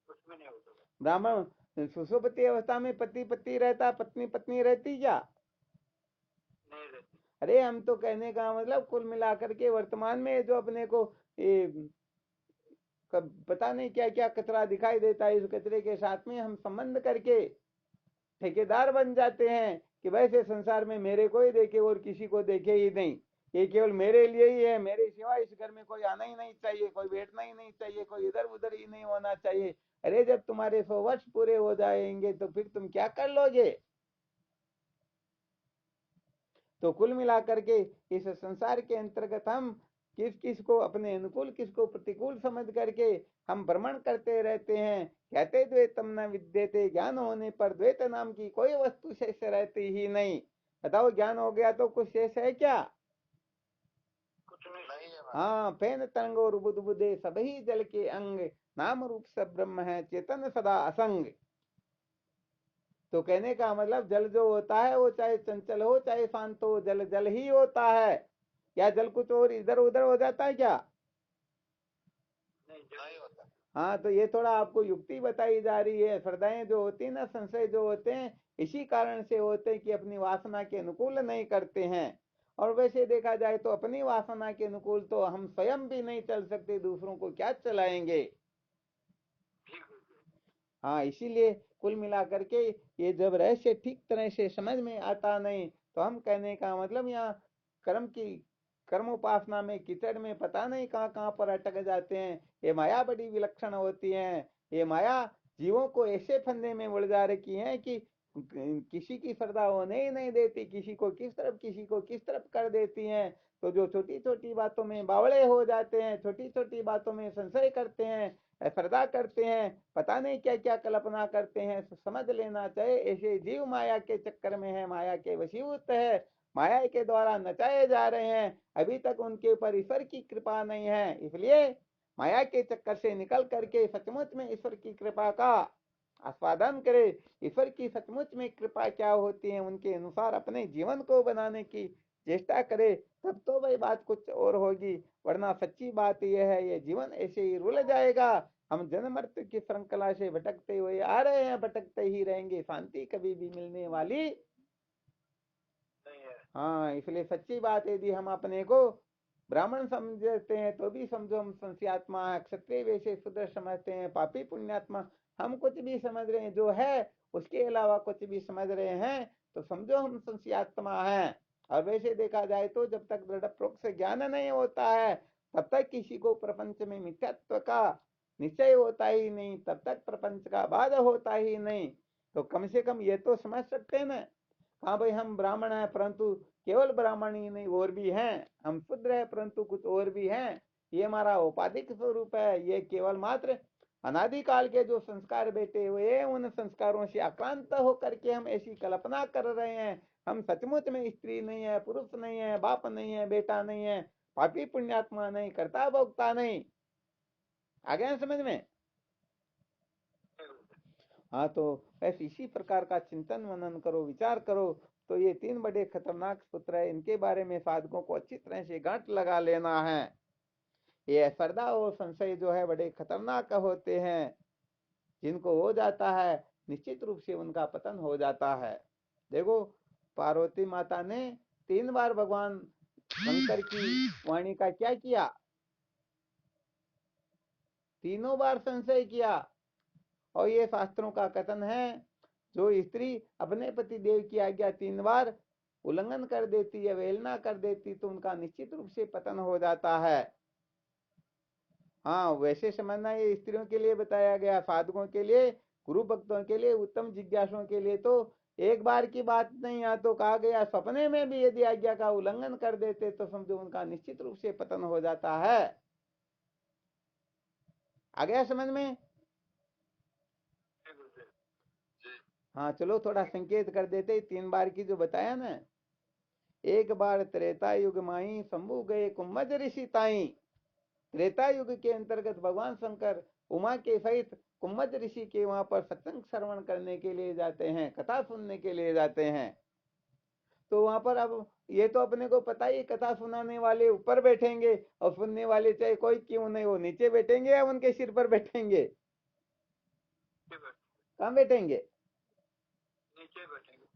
B: कुछ भी नहीं होता।
A: ब्राह्मण सुषुप्ति अवस्था में पति पति रहता, पत्नी पत्नी रहती क्या?
B: नहीं रहती।
A: अरे हम तो कहने का मतलब कुल मिलाकर के वर्तमान में जो अपने को पता नहीं क्या क्या कचरा दिखाई देता है, इस कचरे के साथ में हम संबंध करके ठेकेदार बन जाते हैं कि वैसे संसार में मेरे को ही देखे और किसी को देखे ही नहीं, ये केवल मेरे लिए ही है, मेरे सिवा इस घर में कोई आना ही नहीं चाहिए, कोई बैठना ही नहीं चाहिए, कोई इधर उधर ही नहीं होना चाहिए। अरे जब तुम्हारे 100 वर्ष पूरे हो जाएंगे तो फिर तुम क्या कर लोगे? तो कुल मिलाकर के इस संसार के अंतर्गत हम किस किस को अपने अनुकूल किसको प्रतिकूल समझ करके हम भ्रमण करते रहते हैं। कहते द्वैतम न विद्यते, ज्ञान होने पर द्वैत नाम की कोई वस्तु शेष रहती ही नहीं। बताओ ज्ञान हो गया तो कुछ शेष है क्या?
B: कुछ नहीं
C: नहीं है।
A: हाँ, फेन तरंग और बुदबुदे सभी जल के अंग, नाम रूप सब ब्रह्म है चेतन सदा असंग। तो कहने का मतलब जल जो होता है वो चाहे चंचल हो चाहे शांत हो, जल जल ही होता है। या जल कुछ और इधर उधर हो जाता है क्या?
C: नहीं होता।
A: हाँ, तो ये थोड़ा आपको युक्ति बताई जा रही है। श्रद्धाएं जो होती है ना, संशय जो होते हैं, इसी कारण से होते हैं कि अपनी वासना के अनुकूल नहीं करते हैं। और वैसे देखा जाए तो अपनी वासना के अनुकूल तो हम स्वयं भी नहीं चल सकते, दूसरों को क्या चलाएंगे? हाँ, इसीलिए कुल मिलाकर के ये जब रहस्य ठीक तरह से समझ में आता नहीं तो हम कहने का मतलब यहाँ कर्म उपासना में कीचड़ में पता नहीं कहाँ कहाँ पर अटक जाते हैं। ये माया बड़ी विलक्षण होती है। ये माया जीवों को ऐसे फंदे में उलझा रखी है कि किसी की श्रद्धा होने ही नहीं देती, किसी को किस तरफ कर देती हैं। तो जो छोटी छोटी बातों में बावड़े हो जाते हैं, छोटी छोटी बातों में संशय करते हैं, श्रद्धा करते हैं, पता नहीं क्या क्या कल्पना करते हैं, तो समझ लेना चाहिए ऐसे जीव माया के चक्कर में है, माया के वशीभूत है, माया के द्वारा नचाए जा रहे हैं। अभी तक उनके ऊपर ईश्वर की कृपा नहीं है, इसलिए माया के चक्कर से निकल करके सचमुच में ईश्वर की कृपा का आस्वादन करे। ईश्वर की सचमुच में कृपा क्या होती है उनके अनुसार अपने जीवन को बनाने की चेष्टा करे, तब तो भाई बात कुछ और होगी। वरना सच्ची बात यह है, ये जीवन ऐसे ही रुल जाएगा। हम जन्म मृत्यु की श्रृंखला से भटकते हुए आ रहे हैं, भटकते ही रहेंगे, शांति कभी भी मिलने वाली
B: नहीं है।
A: हाँ, इसलिए सच्ची बात है, यदि हम अपने को ब्राह्मण समझते हैं तो भी समझो हम संस्यात्मा है, क्षत्रिय वैसे शूद्र समझते हैं, पापी पुण्यात्मा, हम कुछ भी समझ रहे हैं जो है उसके अलावा कुछ भी समझ रहे हैं तो समझो हम संस्यात्मा हैं। और वैसे देखा जाए तो जब तक दृढ़ प्रोक्त से ज्ञान नहीं होता है तब तक किसी को प्रपंच में मिथ्यात्व का निश्चय होता ही नहीं, तब तक प्रपंच का बाध होता ही नहीं। तो कम से कम ये तो समझ सकते हैं ना, हाँ भाई हम ब्राह्मण हैं परंतु केवल ब्राह्मण ही नहीं और भी हैं, हम शूद्र है परंतु कुछ और भी हैं। ये हमारा औपाधिक स्वरूप है, ये केवल मात्र अनादिकाल के जो संस्कार बैठे हुए हैं उन संस्कारों से आक्रांत होकर के हम ऐसी कल्पना कर रहे हैं। हम सचमुच में स्त्री नहीं है, पुरुष नहीं है, बाप नहीं है, बेटा नहीं है, पापी पुण्यात्मा नहीं, कर्ता भोक्ता नहीं। आ गया समझ में? हाँ, तो ऐसे इसी प्रकार का चिंतन मनन करो, विचार करो। तो ये 3 बड़े खतरनाक सूत्र है, इनके बारे में साधकों को अच्छी तरह से गांठ लगा लेना है। ये श्रद्धा और संशय जो है बड़े खतरनाक होते हैं, जिनको हो जाता है निश्चित रूप से उनका पतन हो जाता है। देखो, पार्वती माता ने 3 बार भगवान शंकर की वाणी का क्या किया? तीनों बार संशय किया। और ये शास्त्रों का कथन है, जो स्त्री अपने पति देव की आज्ञा 3 बार उल्लंघन कर देती है, अवहेलना कर देती, तो उनका निश्चित रूप से पतन हो जाता है। हाँ, वैसे समझना ये स्त्रियों के लिए बताया गया, साधकों के लिए, गुरु भक्तों के लिए, उत्तम जिज्ञासुओं के लिए तो एक बार की बात नहीं। यहाँ तो कहा गया सपने में भी यदि आज्ञा का उल्लंघन कर देते तो समझो उनका निश्चित रूप से पतन हो जाता है। आ गया समझ में? हाँ, चलो थोड़ा संकेत कर देते। 3 बार की जो बताया ना, एक बार त्रेता युग माई शंभु गए कुंभज ऋषि ताई। त्रेता युग के अंतर्गत भगवान शंकर उमा के सहित कुंभज ऋषि के वहां पर सत्संग श्रवण करने के लिए जाते हैं, कथा सुनने के लिए जाते हैं। तो वहां पर अब ये तो अपने को पता ही, कथा सुनाने वाले ऊपर बैठेंगे और सुनने वाले चाहे कोई क्यों नहीं हो नीचे बैठेंगे या उनके सिर पर बैठेंगे? कहाँ बैठेंगे?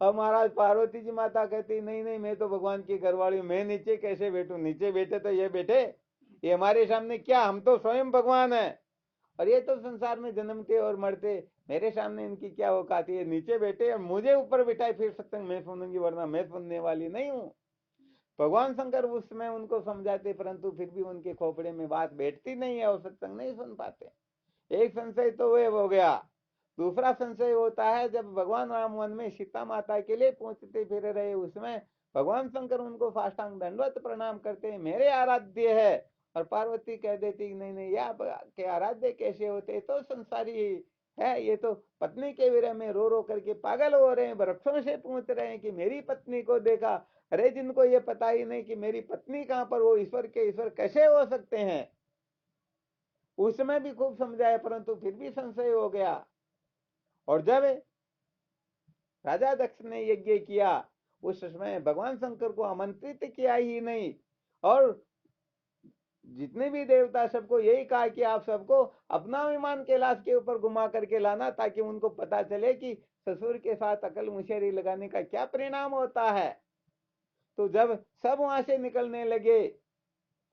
A: और महाराज पार्वती जी माता कहती नहीं नहीं, मैं तो भगवान की घरवाली हूं, मैं नीचे कैसे बैठूं? नीचे बैठे तो ये बैठे, ये हमारे सामने क्या, हम तो स्वयं भगवान है और ये तो संसार में जन्मते और मरते, मेरे सामने इनकी क्या औकात है? नीचे बैठे और मुझे ऊपर बिठाए, फिर सत्संग मैं सुनूंगी, वरना मैं सुनने वाली नहीं हूँ। भगवान शंकर उस समय उनको समझाते, परंतु फिर भी उनके खोपड़े में बात बैठती नहीं है और सत्संग नहीं सुन पाते। एक संशय तो वे हो गया। दूसरा संशय होता है जब भगवान राम वन में सीता माता के लिए पूछते फिर रहे, उसमें भगवान शंकर उनको साष्टांग दंडवत प्रणाम करते, मेरे आराध्य है, और पार्वती कह देती नहीं नहीं, ये आपके आराध्य कैसे होते? तो संसारी है, ये तो पत्नी के विरह में रो रो करके पागल हो रहे हैं, वृक्षों से पूछ रहे हैं कि मेरी पत्नी को देखा। अरे जिनको ये पता ही नहीं कि मेरी पत्नी कहाँ पर, वो ईश्वर के ईश्वर कैसे हो सकते हैं? उसमें भी खूब समझाया, परंतु फिर भी संशय हो गया। और जब राजा दक्ष ने यज्ञ किया, उस समय भगवान शंकर को आमंत्रित किया ही नहीं, और जितने भी देवता सबको यही कहा कि आप सबको अपना विमान कैलाश के ऊपर घुमा करके लाना, ताकि उनको पता चले कि ससुर के साथ अकल मुशेरी लगाने का क्या परिणाम होता है। तो जब सब वहां से निकलने लगे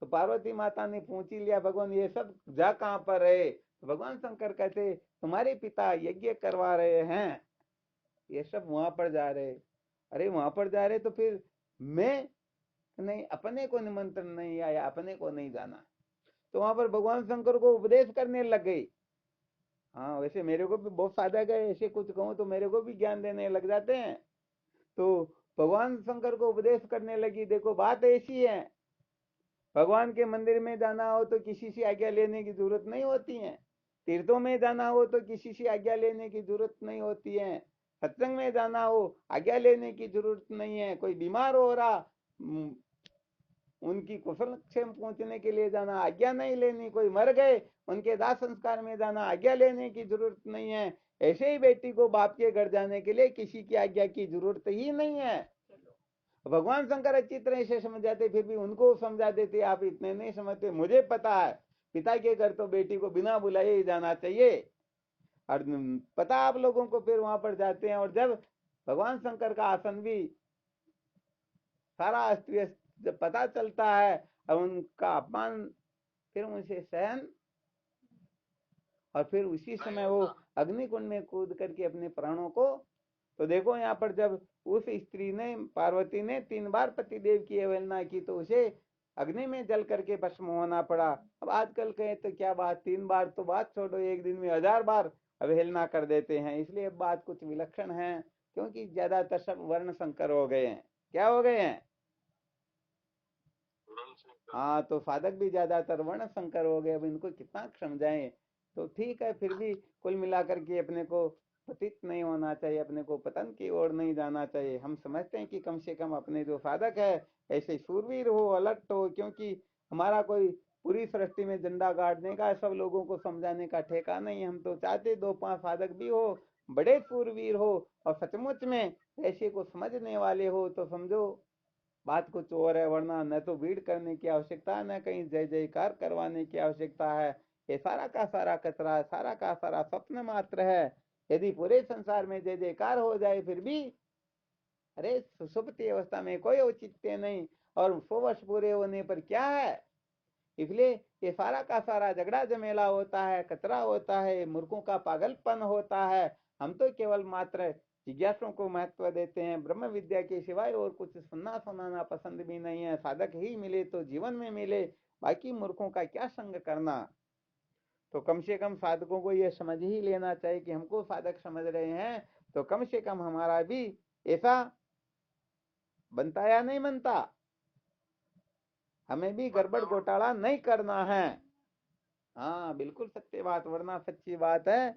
A: तो पार्वती माता ने पूछ ही लिया, भगवान ये सब जा कहां पर है? तो भगवान शंकर कहते, तुम्हारे पिता यज्ञ करवा रहे हैं, ये सब वहां पर जा रहे। अरे वहां पर जा रहे तो फिर मैं नहीं, अपने को निमंत्रण नहीं आया, अपने को नहीं जाना। तो वहां पर भगवान शंकर को उपदेश करने लग गई। हाँ, वैसे मेरे को भी बहुत साधक है, ऐसे कुछ कहूँ तो मेरे को भी ज्ञान देने लग जाते हैं। तो भगवान शंकर को उपदेश करने लगी, देखो बात ऐसी है, भगवान के मंदिर में जाना हो तो किसी से आज्ञा लेने की जरूरत नहीं होती है, तीर्थों में जाना हो तो किसी से आज्ञा लेने की जरूरत नहीं होती है, सत्संग में जाना हो आज्ञा लेने की जरूरत नहीं है, कोई बीमार हो रहा उनकी कुशल क्षेम पूछने के लिए जाना, आज्ञा नहीं लेनी, कोई मर गए उनके दाह संस्कार में जाना, आज्ञा लेने की जरूरत नहीं है। ऐसे ही बेटी को बाप के घर जाने के लिए किसी की आज्ञा की जरूरत ही नहीं है। भगवान शंकर अच्छी तरह से समझाते, फिर भी उनको समझा देते, आप इतने नहीं समझते, मुझे पता है पिता के घर तो बेटी को बिना बुलाए ही जाना चाहिए। और पता आप लोगों को, फिर वहां पर जाते हैं और जब भगवान शंकर का आसन भी सारा अस्त व्यस्त जब पता चलता है और उनका अपमान फिर उनसे सहन, और फिर उसी समय वो अग्निकुंड में कूद करके अपने प्राणों को, तो देखो यहाँ पर जब उस स्त्री ने, पार्वती ने 3 बार पतिदेव की अवहेलना की तो उसे अग्नि में जल करके भस्म होना पड़ा। अब आजकल कहे तो क्या बात, 3 बार तो बात छोड़ो, एक दिन में 1000 बार अवहेलना कर देते हैं। इसलिए अब बात कुछ विलक्षण है, क्योंकि ज्यादातर सब वर्ण संकर हो गए हैं। क्या हो गए हैं? हाँ, तो साधक भी ज्यादातर वर्ण संकर हो गए। अब इनको कितना समझाएं? तो ठीक है, फिर भी कुल मिलाकर के अपने को पतित नहीं होना चाहिए, अपने को पतन की ओर नहीं जाना चाहिए। हम समझते हैं कि कम से कम अपने जो साधक है ऐसे शूरवीर हो, अलर्ट हो, क्योंकि हमारा कोई पूरी सृष्टि में झंडा गाड़ने का, सब लोगों को समझाने का ठेका नहीं। हम तो चाहते 2-5 साधक भी हो, बड़े सूरवीर हो और सचमुच में ऐसे को समझने वाले हो तो समझो बात कुछ और है, वरना न तो भीड़ करने की आवश्यकता, न कहीं जय जयकार करवाने की आवश्यकता है। ये सारा का सारा कचरा है, सारा का सारा स्वप्न मात्र है। यदि पूरे संसार में जय जयकार हो जाए फिर भी अरे सुसुप्ति अवस्था में कोई औचित्य नहीं, और 100 वर्ष पूरे होने पर क्या है। इसलिए ये सारा का सारा झगड़ा झमेला होता है, कचरा होता है, मूर्खों का पागलपन होता है। हम तो केवल मात्र जिज्ञासुओं को महत्व देते हैं, ब्रह्म विद्या के सिवाय और कुछ सुनना सुनाना पसंद भी नहीं है। साधक ही मिले तो जीवन में मिले, बाकी मूर्खों का क्या संग करना। तो कम से कम साधकों को ये समझ ही लेना चाहिए कि हमको साधक समझ रहे हैं तो कम से कम हमारा भी ऐसा बनता या नहीं बनता, हमें भी गड़बड़ घोटाला नहीं करना है। हाँ बिल्कुल सत्य बात, वरना सच्ची बात है,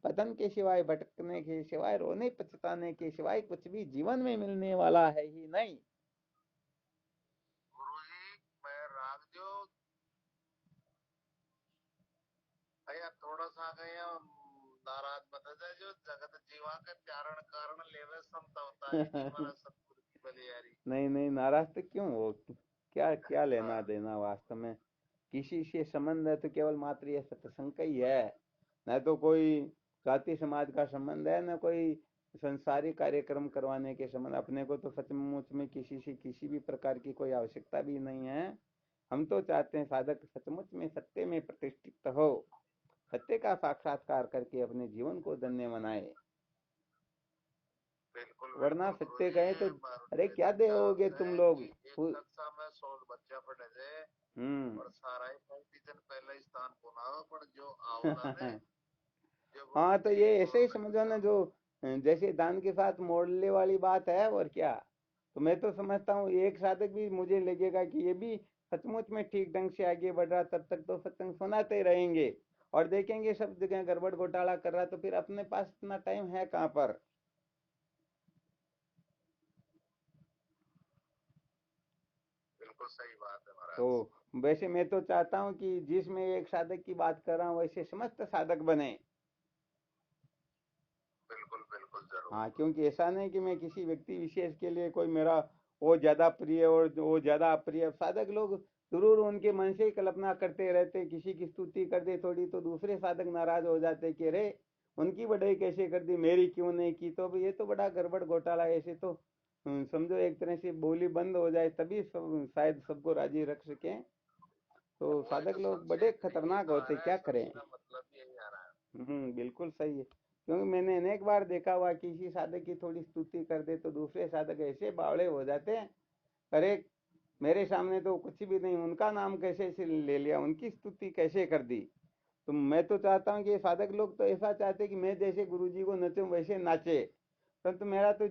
A: पतन के सिवाय, भटकने के सिवाय, रोने पछताने के सिवाय कुछ भी जीवन में मिलने वाला है ही नहीं।
C: गुरुजी मैं राग जो भैया थोड़ा सा गया नाराज मत हो जाए, जो जगत जीवा के चारण कारण लेवे समता होता है जी हमारा सतगुरु की बलियारी।
A: नहीं नहीं, नाराज तो क्यों हो, क्या क्या लेना देना वास्तव में। किसी से संबंध है तो केवल मात्र ये सत्संग का ही है, न तो कोई जाति समाज का संबंध है, न कोई संसारी कार्यक्रम करवाने के संबंध। अपने को तो सचमुच में किसी से किसी भी प्रकार की कोई आवश्यकता भी नहीं है। हम तो चाहते हैं साधक सचमुच में सत्य में प्रतिष्ठित हो, सत्य का साक्षात्कार करके अपने जीवन को धन्य बनाए।
C: बिल्कुल
A: वरना
C: बिल्कुल
A: सत्य
C: गुरुजी
A: कहे तो अरे क्या दोगे तुम लोग।
C: एक कक्षा में 100 बच्चा पढ़े थे और सारा ही कंपटीशन पहले स्थान पुनावा पर जो आवला ने जो
A: हाँ तो ये ऐसे ही समझो ना,
C: गवर्नमेंट
A: जो जैसे दान के साथ मोड़ने वाली बात है और क्या। तो मैं तो समझता हूँ एक साधक भी मुझे लगेगा कि ये भी सचमुच में ठीक ढंग से आगे बढ़ रहा, तब तक तो सत्संग सुनाते रहेंगे। और देखेंगे सब जगह गड़बड़ घोटाला कर रहा तो फिर अपने पास इतना टाइम है कहाँ पर।
C: बिल्कुल सही बात है महाराज।
A: तो वैसे मैं तो चाहता हूँ कि जिसमें एक साधक की बात कर रहा हूँ वैसे समस्त साधक बने।
C: बिल्कुल बिल्कुल जरूर।
A: हाँ, क्योंकि ऐसा नहीं कि मैं किसी व्यक्ति विशेष के लिए कोई मेरा वो ज्यादा प्रिय और वो ज्यादा अप्रिय। साधक लोग जरूर उनके मन से ही कल्पना करते रहते, किसी की स्तुति कर दे थोड़ी तो दूसरे साधक नाराज हो जाते कि अरे उनकी बढ़ाई कैसे कर दी, मेरी क्यों नहीं की। तो ये तो बड़ा गड़बड़ घोटाला है। ऐसे तो समझो एक तरह से बोली बंद हो जाए तभी सब शायद सबको राजी रख सके। तो साधक लोग बड़े खतरनाक होते, क्या करें।
C: मतलब यही आ रहा है।
A: बिल्कुल सही है। क्योंकि मैंने अनेक बार देखा हुआ किसी साधक की थोड़ी स्तुति कर दे तो दूसरे साधक ऐसे बावड़े हो जाते हैं, अरे मेरे सामने तो कुछ भी नहीं, उनका नाम कैसे से ले लिया, उनकी स्तुति कैसे कर दी। तो मैं तो चाहता हूँ कि साधक लोग तो ऐसा चाहते हैं कि मैं जैसे गुरुजी को नचूं वैसे नाचे। परंतु मेरा तो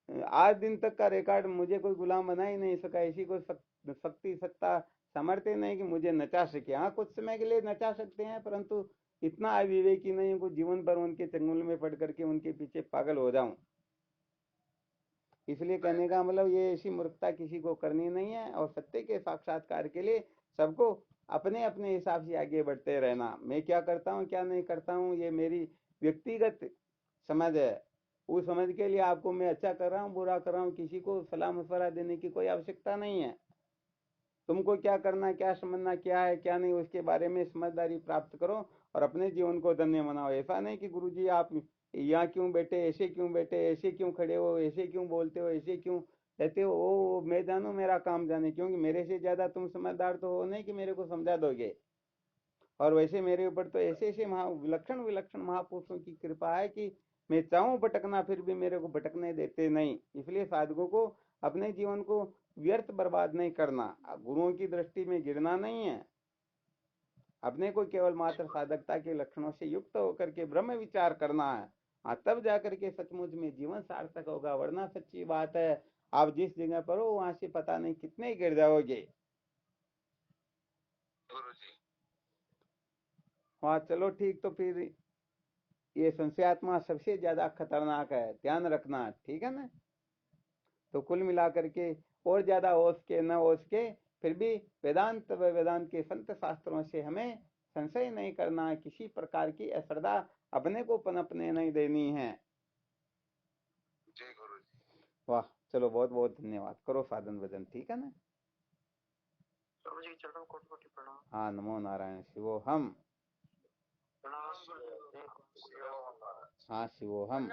A: आज दिन तक का रिकॉर्ड मुझे कोई गुलाम बना ही नहीं सका, ऐसी कोई शक्ति सत्ता सामर्थ्य नहीं कि मुझे नचा सके। हाँ कुछ समय के लिए नचा सकते हैं, परंतु इतना अविवेकी नहीं हूँ कि जीवन भर उनके चंगुल में पड़ करके उनके पीछे पागल हो जाऊं। इसलिए कहने का मतलब ये ऐसी मूर्खता किसी को करनी नहीं है, और सत्य के साक्षात्कार के लिए सबको अपने अपने हिसाब से आगे बढ़ते रहना। मैं क्या करता हूँ क्या नहीं करता हूँ ये मेरी व्यक्तिगत समझ है। उस समझ के लिए आपको मैं अच्छा कर रहा हूँ बुरा कर रहा हूँ किसी को सलाह मशवरा देने की कोई आवश्यकता नहीं है। तुमको क्या करना, क्या समझना, क्या है क्या नहीं, उसके बारे में समझदारी प्राप्त करो और अपने जीवन को धन्य बनाओ। ऐसा नहीं कि गुरुजी आप यहाँ क्यों बैठे, ऐसे क्यों बैठे, ऐसे क्यों खड़े हो, ऐसे क्यों बोलते हो, ऐसे क्यों रहते हो। वो मैं जानू मेरा काम जाने, क्योंकि मेरे से ज्यादा तुम समझदार तो हो नहीं कि मेरे को समझा दोगे। और वैसे मेरे ऊपर तो ऐसे ऐसे विलक्षण विलक्षण महापुरुषों की कृपा है कि मैं चाहूं भटकना फिर भी मेरे को भटकने देते नहीं। इसलिए साधकों को अपने जीवन को व्यर्थ बर्बाद नहीं करना, गुरुओं की दृष्टि में गिरना नहीं है। अपने को केवल मात्र साधकता के लक्षणों से युक्त होकर के ब्रह्म विचार करना है। हाँ तब जाकर के सचमुच में जीवन सार्थक होगा, वरना सच्ची बात है आप जिस जगह पर हो वहां से पता नहीं कितने गिर जाओगे।
C: गुरुजी
A: हाँ चलो ठीक, तो फिर ये संशयात्मा सबसे ज्यादा खतरनाक है, ध्यान रखना, ठीक है ना। तो कुल मिलाकर के और ज्यादा हो सके न हो सके फिर भी वेदांत व वेदांत के संत शास्त्रों से हमें संशय नहीं करना, किसी प्रकार की अश्रद्धा अपने को पनपने नहीं देनी है।
C: जी गुरु जी।
A: वाह, चलो बहुत बहुत धन्यवाद। करो साधन भजन, ठीक है ना।
B: प्रभु जी चरणों कोटि कोटि प्रणाम।
A: हाँ, नमो नारायण। शिवोहम।
B: प्रणाम।
A: हाँ, शिवोहम।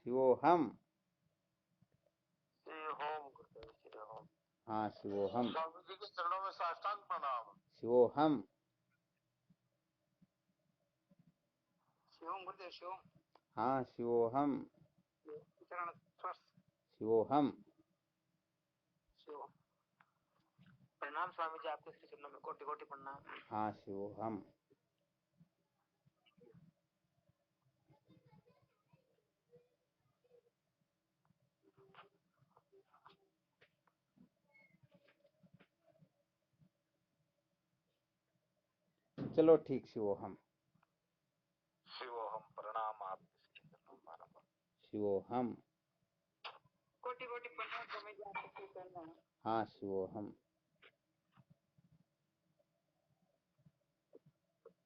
A: शिवोहम।
B: होम गुरुदेव होम।
A: हाँ, शिवोहम।
C: स्वामी जी के चरणों में साष्टांग प्रणाम।
A: शिवोहम।
B: शिवम गुरुदेव शिवम।
A: हाँ, शिवोहम।
B: चरण स्पर्श।
A: शिवोहम।
B: शिवम। प्रणाम स्वामी जी, आपके श्री चरणों में कोटि कोटि प्रणाम।
A: हाँ, शिवोहम। चलो ठीक, शिवोहम।
C: शिवोहम प्रणाम आपके
A: शिवोहम।
B: कोटि कोटि प्रणाम स्वामी जी, आपके श्री चरणों में।
A: हाँ, शिवोहम।